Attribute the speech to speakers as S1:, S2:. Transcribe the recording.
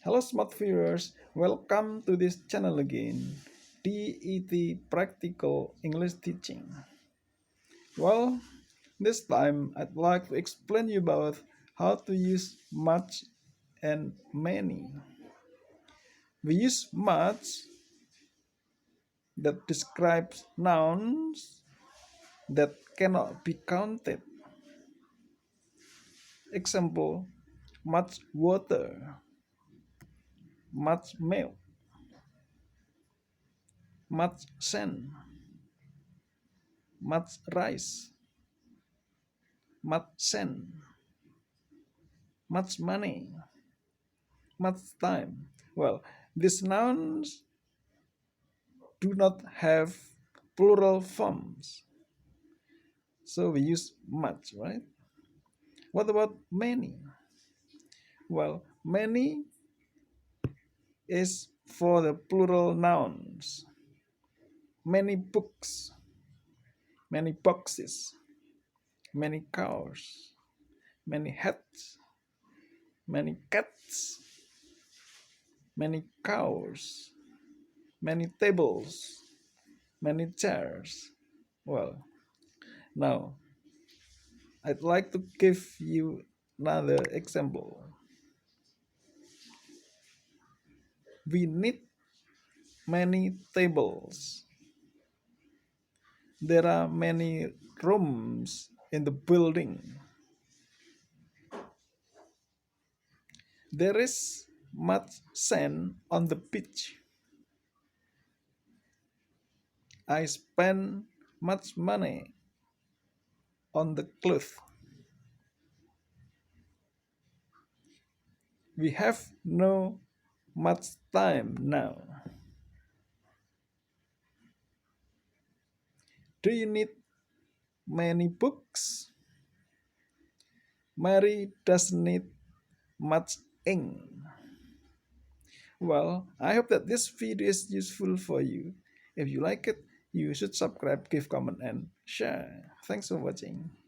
S1: Hello smart viewers, welcome to this channel again, DET Practical English Teaching. Well, this time I'd like to explain you about how to use much and many. We use much that describes nouns that cannot be counted. Example, much water, much milk, much sand, much rice, much sand, much money, much time. Well, these nouns do not have plural forms, so we use much, right? What about many? Well, many is for the plural nouns. Many books, many boxes, many cars, many hats, many cats, many cows, many tables, many chairs. Well, now I'd like to give you another example. We need many tables. There are many rooms in the building. There is much sand on the beach. I spend much money on the clothes. We have no much time now. Do you need many books? Mary doesn't need much ink. Well, I hope that this video is useful for you. If you like it, you should subscribe, give comment, and share. Thanks for watching.